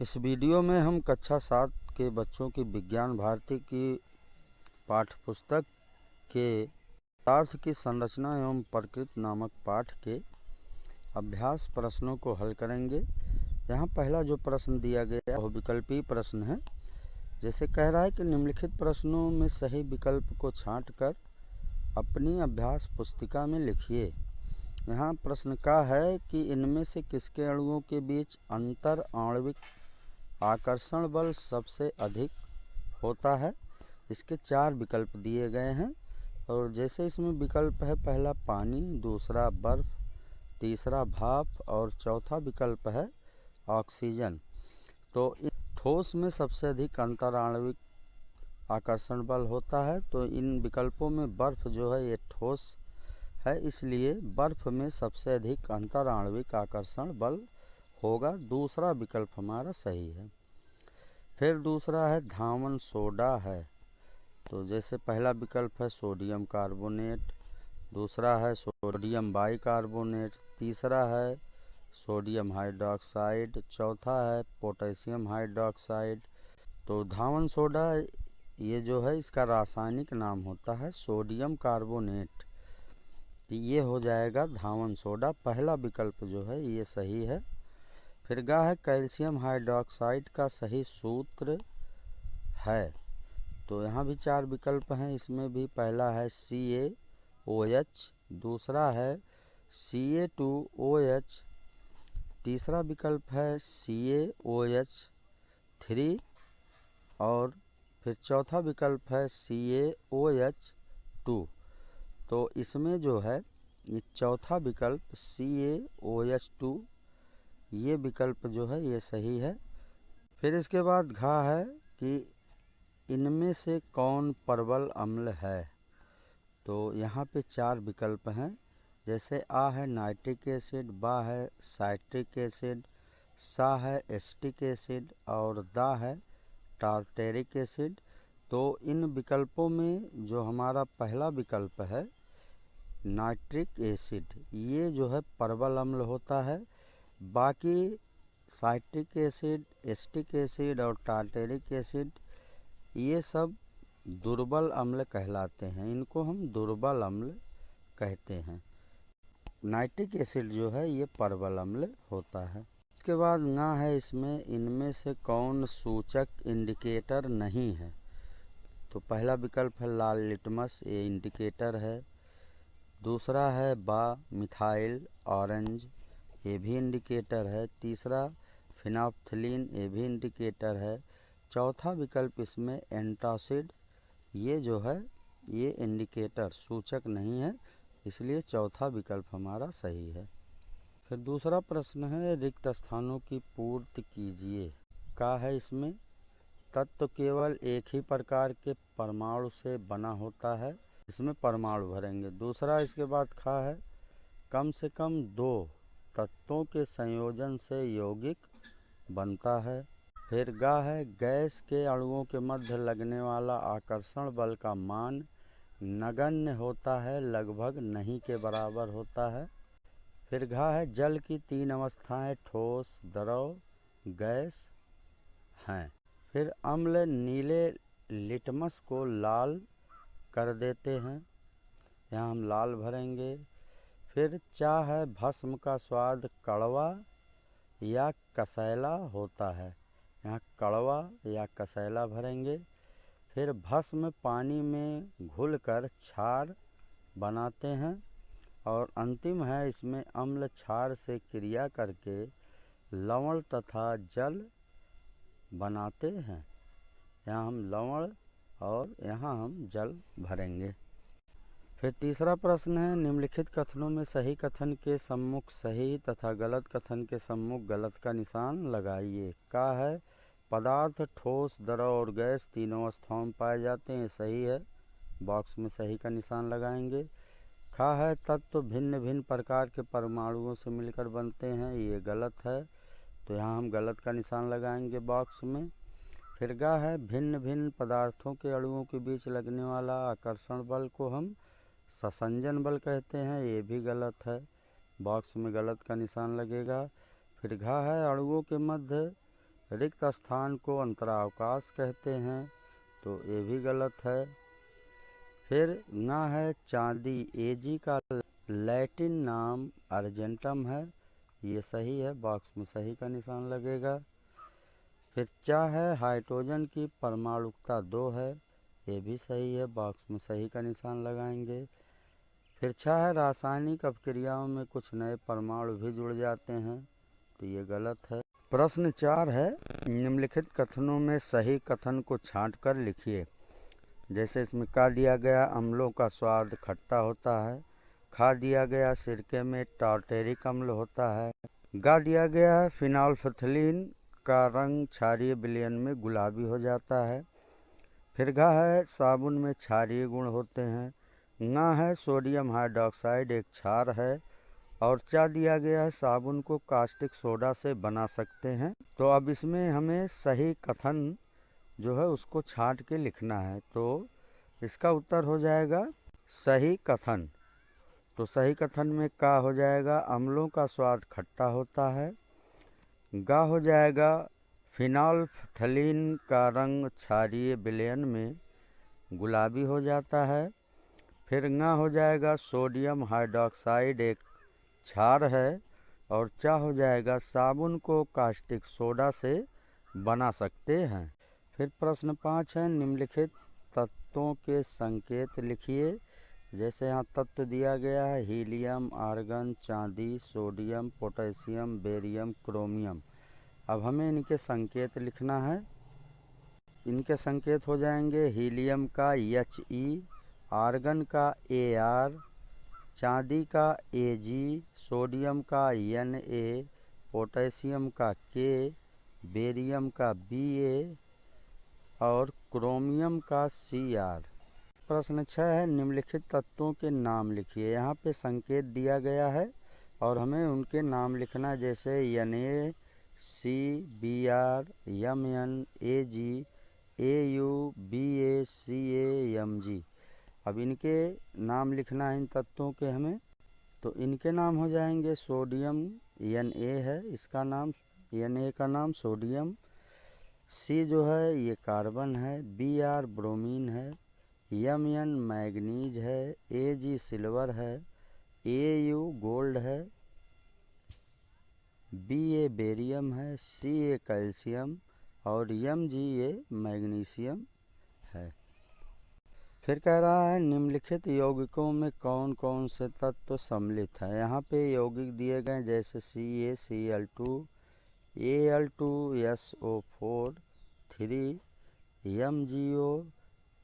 इस वीडियो में हम कक्षा 7 के बच्चों की विज्ञान भारती की पाठ्य पुस्तक के पदार्थ की संरचना एवं प्रकृति नामक पाठ के अभ्यास प्रश्नों को हल करेंगे। यहाँ पहला जो प्रश्न दिया गया वह विकल्पीय प्रश्न है। जैसे कह रहा है कि निम्नलिखित प्रश्नों में सही विकल्प को छांटकर अपनी अभ्यास पुस्तिका में लिखिए। यहाँ प्रश्न का है कि इनमें से किसके अणुओं के बीच अंतर आणविक आकर्षण बल सबसे अधिक होता है। इसके 4 विकल्प दिए गए हैं और जैसे इसमें विकल्प है पहला पानी, दूसरा बर्फ, तीसरा भाप और चौथा विकल्प है ऑक्सीजन। तो ठोस में सबसे अधिक अंतर आणविक आकर्षण बल होता है। तो इन विकल्पों में बर्फ जो है ये ठोस है, इसलिए बर्फ में सबसे अधिक अंतर आणविक आकर्षण बल होगा। दूसरा विकल्प हमारा सही है। फिर दूसरा है धावन सोडा है। तो जैसे पहला विकल्प है सोडियम कार्बोनेट, दूसरा है सोडियम बाइकार्बोनेट, तीसरा है सोडियम हाइड्रोक्साइड, चौथा है पोटेशियम हाइड्रोक्साइड। तो धावन सोडा ये जो है इसका रासायनिक नाम होता है सोडियम कार्बोनेट। तो ये हो जाएगा धावन सोडा। पहला विकल्प जो है ये सही है। फिर गा है कैल्शियम हाइड्रोक्साइड का सही सूत्र है। तो यहाँ भी 4 विकल्प हैं। इसमें भी पहला है CaOH, दूसरा है Ca2OH, तीसरा विकल्प है CaOH3 और फिर चौथा विकल्प है CaOH2। तो इसमें जो है ये चौथा विकल्प CaOH2 ये विकल्प जो है ये सही है। फिर इसके बाद घा है कि इनमें से कौन प्रबल अम्ल है। तो यहाँ पे 4 विकल्प हैं। जैसे आ है नाइट्रिक एसिड, बा है साइट्रिक एसिड, सा है एसिटिक एसिड और दा है टार्टेरिक एसिड। तो इन विकल्पों में जो हमारा पहला विकल्प है नाइट्रिक एसिड ये जो है प्रबल अम्ल होता है। बाकी साइट्रिक एसिड, एसिटिक एसिड और टार्टेरिक एसिड ये सब दुर्बल अम्ल कहलाते हैं। इनको हम दुर्बल अम्ल कहते हैं। नाइट्रिक एसिड जो है ये प्रबल अम्ल होता है। इसके बाद ना है इसमें इनमें से कौन सूचक इंडिकेटर नहीं है। तो पहला विकल्प है लाल लिटमस, ये इंडिकेटर है। दूसरा है बा मिथाइल ऑरेंज, ये भी इंडिकेटर है। तीसरा फिनोल्फ्थालीन, ये भी इंडिकेटर है। चौथा विकल्प इसमें एंटासिड ये जो है ये इंडिकेटर सूचक नहीं है, इसलिए चौथा विकल्प हमारा सही है। फिर दूसरा प्रश्न है रिक्त स्थानों की पूर्ति कीजिए। का है इसमें तत्व केवल एक ही प्रकार के परमाणु से बना होता है, इसमें परमाणु भरेंगे। दूसरा इसके बाद खा है कम से कम 2 तत्वों के संयोजन से यौगिक बनता है। फिर गा है गैस के अणुओं के मध्य लगने वाला आकर्षण बल का मान नगण्य होता है, लगभग नहीं के बराबर होता है। फिर घा है जल की 3 अवस्थाएं ठोस, द्रव, गैस हैं। फिर अम्ल नीले लिटमस को लाल कर देते हैं, यहाँ हम लाल भरेंगे। फिर चा है भस्म का स्वाद कड़वा या कसैला होता है, यहाँ कड़वा या कसैला भरेंगे। फिर भस्म पानी में घुलकर क्षार बनाते हैं और अंतिम है इसमें अम्ल क्षार से क्रिया करके लवण तथा जल बनाते हैं, यहाँ हम लवण और यहाँ हम जल भरेंगे। फिर तीसरा प्रश्न है निम्नलिखित कथनों में सही कथन के सम्मुख सही तथा गलत कथन के सम्मुख गलत का निशान लगाइए। का है पदार्थ ठोस, द्रव और गैस तीनों अवस्थाओं में पाए जाते हैं, सही है, बॉक्स में सही का निशान लगाएंगे। खा है तत्व भिन्न भिन्न प्रकार के परमाणुओं से मिलकर बनते हैं, ये गलत है, तो यहाँ हम गलत का निशान लगाएंगे बॉक्स में। फिर गा है भिन्न भिन्न पदार्थों के अणुओं के बीच लगने वाला आकर्षण बल को हम संसंजन बल कहते हैं, ये भी गलत है, बॉक्स में गलत का निशान लगेगा। फिर घा है अणुओं के मध्य रिक्त स्थान को अंतरावकाश कहते हैं, तो ये भी गलत है। फिर ना है चांदी, एजी का लैटिन नाम अर्जेंटम है, ये सही है, बॉक्स में सही का निशान लगेगा। फिर चा है हाइड्रोजन की परमाणुकता 2 है, ये भी सही है, बॉक्स में सही का निशान लगाएंगे। फिर छा है रासायनिक अपक्रियाओं में कुछ नए परमाणु भी जुड़ जाते हैं, तो ये गलत है। प्रश्न 4 है, निम्नलिखित कथनों में सही कथन को छांट कर लिखिए। जैसे इसमें का दिया गया अम्लों का स्वाद खट्टा होता है, खा दिया गया सिरके में टार्टेरिक अम्ल होता है, गा दिया गया है फिनॉल्फथलीन का रंग क्षारीय विलयन में गुलाबी हो जाता है। फिर घा है साबुन में क्षारीय गुण होते हैं, ना है सोडियम हाइड्रोक्साइड एक क्षार है, और चा दिया गया है साबुन को कास्टिक सोडा से बना सकते हैं। तो अब इसमें हमें सही कथन जो है उसको छांट के लिखना है, तो इसका उत्तर हो जाएगा सही कथन। तो सही कथन में का हो जाएगा अम्लों का स्वाद खट्टा होता है, गा हो जाएगा फिनॉल्फथलीन का रंग क्षारीय विलयन में गुलाबी हो जाता है। फिर ना हो जाएगा सोडियम हाइड्रोक्साइड एक क्षार है, और चा हो जाएगा साबुन को कास्टिक सोडा से बना सकते हैं। फिर प्रश्न 5 है, निम्नलिखित तत्वों के संकेत लिखिए। जैसे यहाँ तत्व दिया गया है हीलियम, आर्गन, चांदी, सोडियम, पोटेशियम, बेरियम, क्रोमियम। अब हमें इनके संकेत लिखना है। इनके संकेत हो जाएंगे हीलियम का He, आर्गन का Ar, चांदी का Ag, सोडियम का Na, पोटेशियम का K, बेरियम का Ba और क्रोमियम का Cr। प्रश्न 6 है, निम्नलिखित तत्वों के नाम लिखिए। यहाँ पे संकेत दिया गया है और हमें उनके नाम लिखना, जैसे Na, C, Br, Mn, Ag, Au, Ba, Ca, Mg। अब इनके नाम लिखना है इन तत्वों के हमें, तो इनके नाम हो जाएंगे सोडियम Na है, इसका नाम Na का नाम सोडियम, C जो है ये कार्बन है, Br ब्रोमीन है, Mn मैग्नीज है, Ag सिल्वर है, Au गोल्ड है, Ba बेरियम है, Ca कैल्शियम और Mg ये मैग्नीशियम है। फिर कह रहा है निम्नलिखित यौगिकों में कौन कौन से तत्व सम्मिलित हैं। यहाँ पे यौगिक दिए गए जैसे CaCl2, Al2SO4, 3, MgO,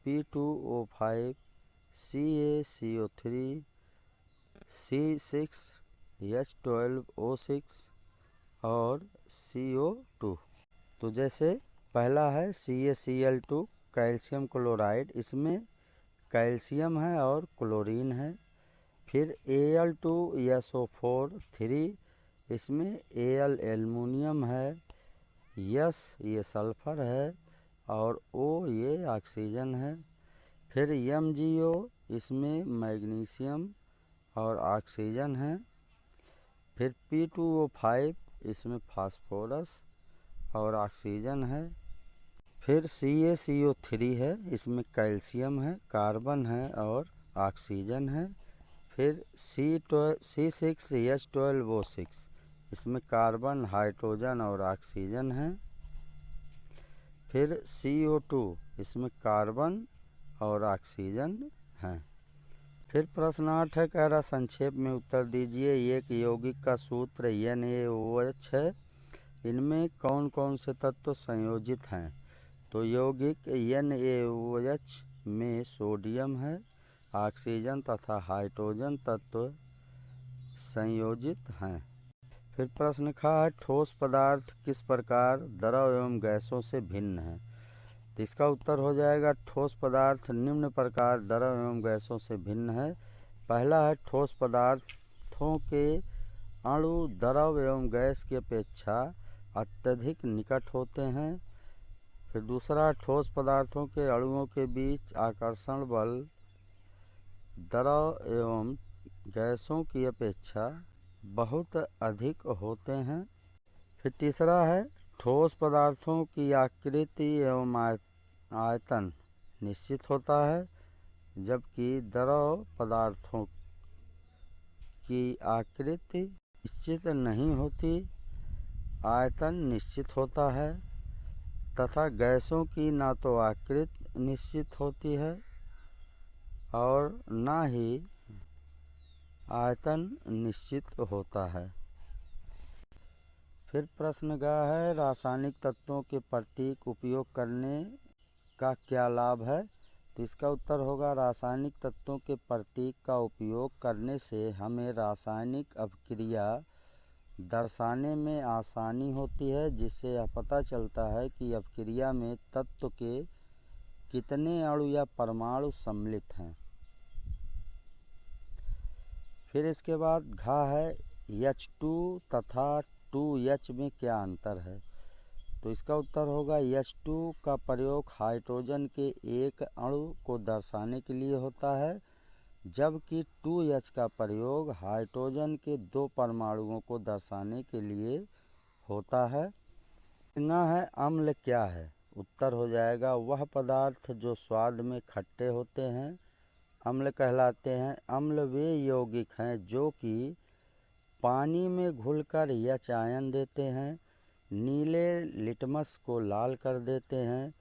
P2O5, CaCO3, C6H12O6 और CO2। तो जैसे पहला है CaCl2 कैल्शियम क्लोराइड, इसमें कैल्शियम है और क्लोरीन है। फिर Al2SO4 3, इसमें Al एल्युमिनियम है, S ये सल्फर है और O ये ऑक्सीजन है। फिर MgO, इसमें मैग्नीशियम और ऑक्सीजन है। फिर P2O5, इसमें फास्फोरस और ऑक्सीजन है। फिर CaCO3 है, इसमें कैल्शियम है, कार्बन है और ऑक्सीजन है। फिर C6H12O6, इसमें कार्बन, हाइड्रोजन और ऑक्सीजन है। फिर CO2, इसमें कार्बन और ऑक्सीजन है। फिर प्रश्न 8 है, कह रहा संक्षेप में उत्तर दीजिए। एक यौगिक का सूत्र NaOH है, इनमें कौन कौन से तत्व संयोजित हैं। तो यौगिक NaOH में सोडियम है, ऑक्सीजन तथा हाइड्रोजन तत्व संयोजित हैं। फिर प्रश्न खा है, ठोस पदार्थ किस प्रकार द्रव एवं गैसों से भिन्न है। तो इसका उत्तर हो जाएगा ठोस पदार्थ निम्न प्रकार द्रव एवं गैसों से भिन्न है। पहला है ठोस पदार्थों के अणु द्रव एवं गैस की अपेक्षा अत्यधिक निकट होते हैं। फिर दूसरा, ठोस पदार्थों के अणुओं के बीच आकर्षण बल द्रव एवं गैसों की अपेक्षा बहुत अधिक होते हैं। फिर तीसरा है ठोस पदार्थों की आकृति एवं आयतन निश्चित होता है, जबकि द्रव पदार्थों की आकृति निश्चित नहीं होती, आयतन निश्चित होता है, तथा गैसों की ना तो आकृति निश्चित होती है और ना ही आयतन निश्चित होता है। फिर प्रश्न गा है, रासायनिक तत्वों के प्रतीक उपयोग करने का क्या लाभ है? तो इसका उत्तर होगा, रासायनिक तत्वों के प्रतीक का उपयोग करने से हमें रासायनिक अभिक्रिया दर्शाने में आसानी होती है, जिससे यह पता चलता है कि अभिक्रिया में तत्व के कितने अणु या परमाणु सम्मिलित हैं। फिर इसके बाद घा है, H2 तथा 2H में क्या अंतर है? तो इसका उत्तर होगा, H2 का प्रयोग हाइड्रोजन के एक अणु को दर्शाने के लिए होता है, जबकि 2H का प्रयोग हाइड्रोजन के दो परमाणुओं को दर्शाने के लिए होता है। अगला है, अम्ल क्या है? उत्तर हो जाएगा, वह पदार्थ जो स्वाद में खट्टे होते हैं अम्ल कहलाते हैं। अम्ल वे यौगिक हैं जो कि पानी में घुलकर एच आयन देते हैं, नीले लिटमस को लाल कर देते हैं,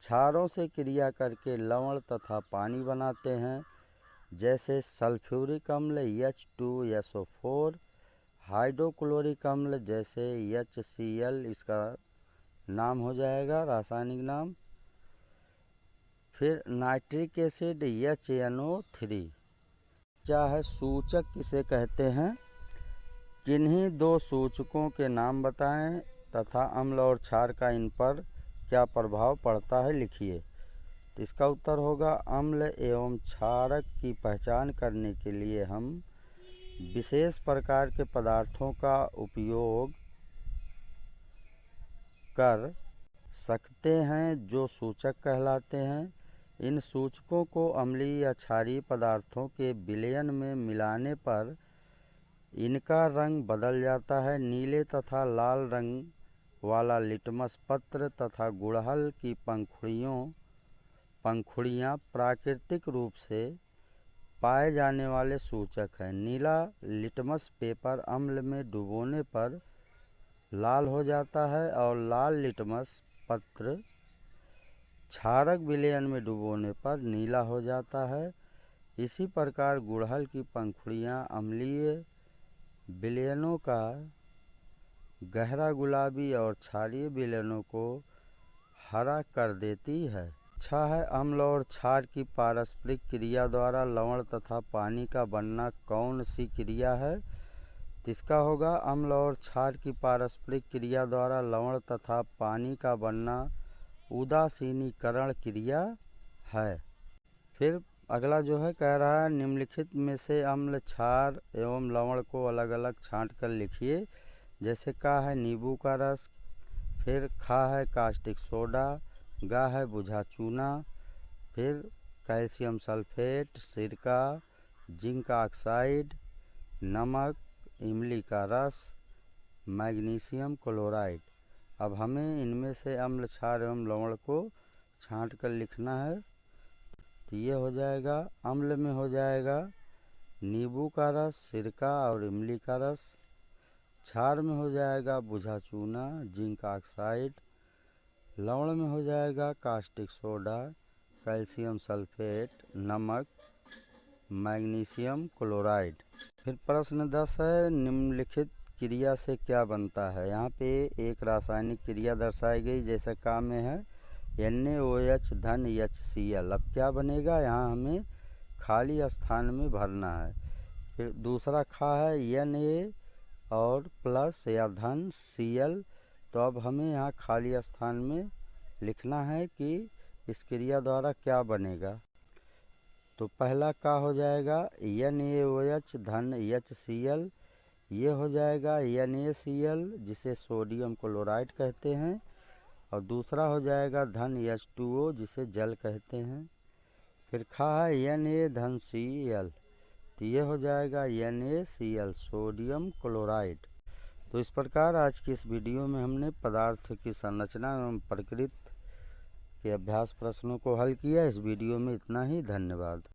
क्षारों से क्रिया करके लवण तथा पानी बनाते हैं, जैसे सल्फ्यूरिक अम्ल H2SO4, हाइड्रोक्लोरिक अम्ल जैसे HCl, इसका नाम हो जाएगा रासायनिक नाम। फिर नाइट्रिक एसिड HNO3 चाहे सूचक किसे कहते हैं? किन्हीं दो सूचकों के नाम बताएं तथा अम्ल और क्षार का इन पर क्या प्रभाव पड़ता है, लिखिए। तो इसका उत्तर होगा, अम्ल एवं क्षारक की पहचान करने के लिए हम विशेष प्रकार के पदार्थों का उपयोग कर सकते हैं जो सूचक कहलाते हैं। इन सूचकों को अम्लीय या क्षारीय पदार्थों के विलयन में मिलाने पर इनका रंग बदल जाता है। नीले तथा लाल रंग वाला लिटमस पत्र तथा गुड़हल की पंखुड़ियाँ प्राकृतिक रूप से पाए जाने वाले सूचक हैं। नीला लिटमस पेपर अम्ल में डुबोने पर लाल हो जाता है और लाल लिटमस पत्र क्षारक विलयन में डुबोने पर नीला हो जाता है। इसी प्रकार गुड़हल की पंखुड़ियाँ अम्लीय विलयनों का गहरा गुलाबी और क्षारीय विलयनों को हरा कर देती है। अच्छा है, अम्ल और क्षार की पारस्परिक क्रिया द्वारा लवण तथा पानी का बनना कौन सी क्रिया है? इसका होगा, अम्ल और क्षार की पारस्परिक क्रिया द्वारा लवण तथा पानी का बनना उदासीनीकरण क्रिया है। फिर अगला जो है कह रहा है, निम्नलिखित में से अम्ल, क्षार एवं लवण को अलग अलग छांट कर लिखिए। जैसे का है नींबू का रस, फिर खा है कास्टिक सोडा, गा है बुझा चूना, फिर कैल्शियम सल्फेट, सिरका, जिंक ऑक्साइड, नमक, इमली का रस, मैग्नीशियम क्लोराइड। अब हमें इनमें से अम्ल, क्षार एवं लवण को छांट कर लिखना है। तो ये हो जाएगा, अम्ल में हो जाएगा नींबू का रस, सिरका और इमली का रस। क्षार में हो जाएगा बुझा चूना, जिंक ऑक्साइड। लवण में हो जाएगा कास्टिक सोडा, कैल्शियम सल्फेट, नमक, मैग्नीशियम क्लोराइड। फिर प्रश्न 10 है, निम्नलिखित क्रिया से क्या बनता है? यहाँ पे एक रासायनिक क्रिया दर्शाई गई, जैसे का में है NaOH धन HCl। अब क्या बनेगा, यहाँ हमें खाली स्थान में भरना है। फिर दूसरा खा है Na और प्लस या धन Cl। तो अब हमें यहाँ खाली स्थान में लिखना है कि इस क्रिया द्वारा क्या बनेगा। तो पहला का हो जाएगा NaOH धन HCl, ये हो जाएगा NaCl जिसे सोडियम क्लोराइड कहते हैं, और दूसरा हो जाएगा धन H2O जिसे जल कहते हैं। फिर खा है Na धन Cl, तो ये हो जाएगा NaCl सोडियम क्लोराइड। तो तो इस प्रकार आज की इस वीडियो में हमने पदार्थ की संरचना एवं प्रकृति के अभ्यास प्रश्नों को हल किया। इस वीडियो में इतना ही। धन्यवाद।